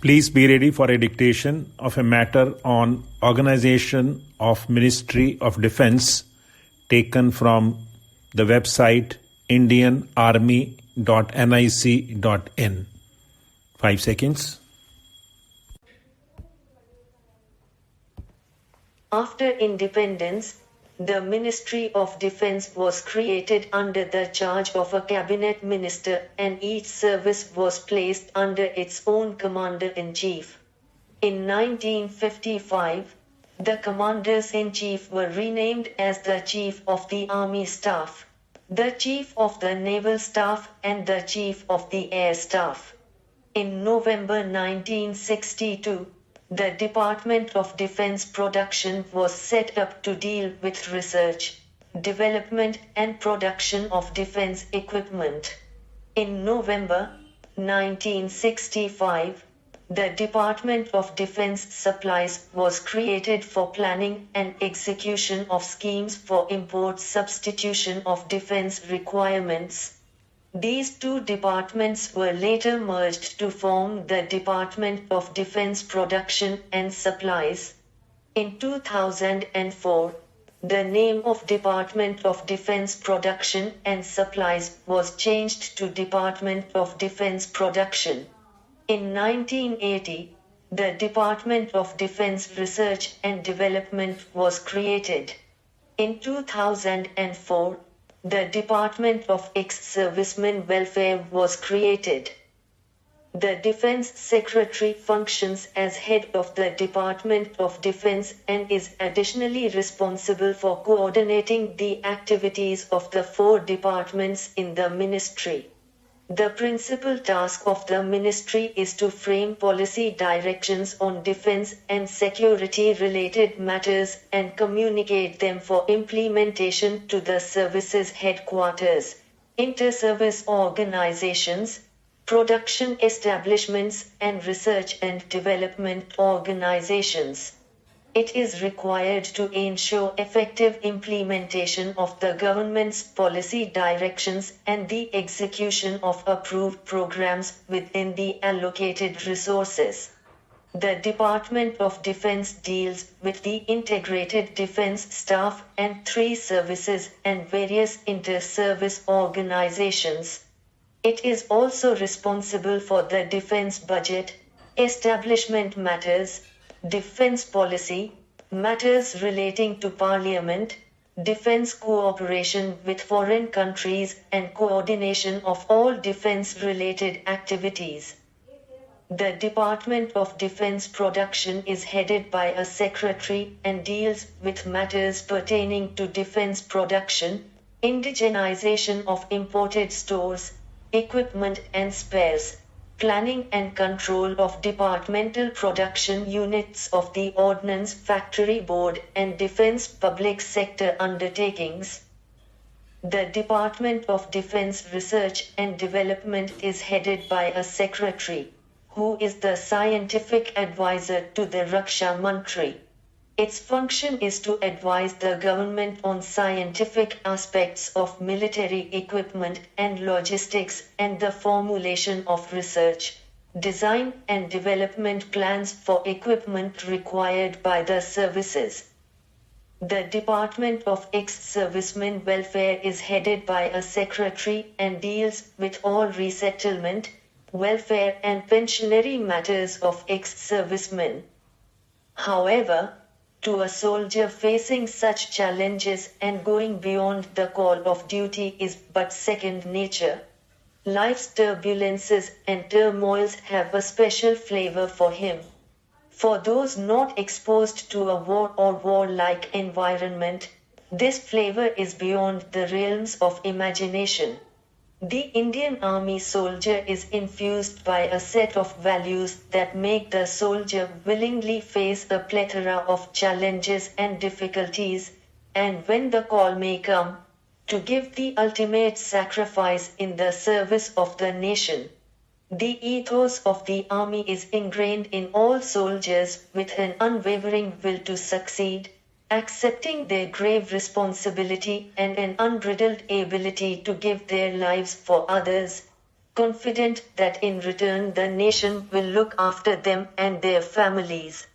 Please be ready for a dictation of a matter on organization of Ministry of Defence taken from the website indianarmy.nic.in. 5 seconds. After independence, the Ministry of Defence was created under the charge of a cabinet minister, and each service was placed under its own commander-in-chief. In 1955, the commanders-in-chief were renamed as the Chief of the Army Staff, the Chief of the Naval Staff, and the Chief of the Air Staff. In November 1962, the Department of Defense Production was set up to deal with research, development, and production of defense equipment. In November 1965, the Department of Defense Supplies was created for planning and execution of schemes for import substitution of defense requirements. These two departments were later merged to form the Department of Defense Production and Supplies. In 2004, the name of Department of Defense Production and Supplies was changed to Department of Defense Production. In 1980, the Department of Defense Research and Development was created. In 2004, the Department of Ex-Servicemen Welfare was created. The Defense Secretary functions as head of the Department of Defense and is additionally responsible for coordinating the activities of the 4 departments in the ministry. The principal task of the ministry is to frame policy directions on defense and security-related matters and communicate them for implementation to the service's headquarters, inter-service organizations, production establishments, and research and development organizations. It is required to ensure effective implementation of the government's policy directions and the execution of approved programs within the allocated resources. The Department of Defense deals with the integrated defense staff and 3 services and various inter-service organizations. It is also responsible for the defense budget, establishment matters, defense policy, matters relating to parliament, defense cooperation with foreign countries, and coordination of all defense-related activities. The Department of Defense Production is headed by a secretary and deals with matters pertaining to defense production, indigenization of imported stores, equipment and spares, planning and control of departmental production units of the Ordnance Factory Board and defense public sector undertakings. The Department of Defense Research and Development is headed by a secretary, who is the scientific advisor to the Raksha Mantri. Its function is to advise the government on scientific aspects of military equipment and logistics and the formulation of research, design and development plans for equipment required by the services. The Department of Ex-Servicemen Welfare is headed by a secretary and deals with all resettlement, welfare and pensionary matters of ex-servicemen. However, to a soldier facing such challenges and going beyond the call of duty is but second nature. Life's turbulences and turmoils have a special flavor for him. For those not exposed to a war or war-like environment, this flavor is beyond the realms of imagination. The Indian Army soldier is infused by a set of values that make the soldier willingly face a plethora of challenges and difficulties, and when the call may come, to give the ultimate sacrifice in the service of the nation. The ethos of the army is ingrained in all soldiers with an unwavering will to succeed, accepting their grave responsibility and an unbridled ability to give their lives for others. confident that in return the nation will look after them and their families.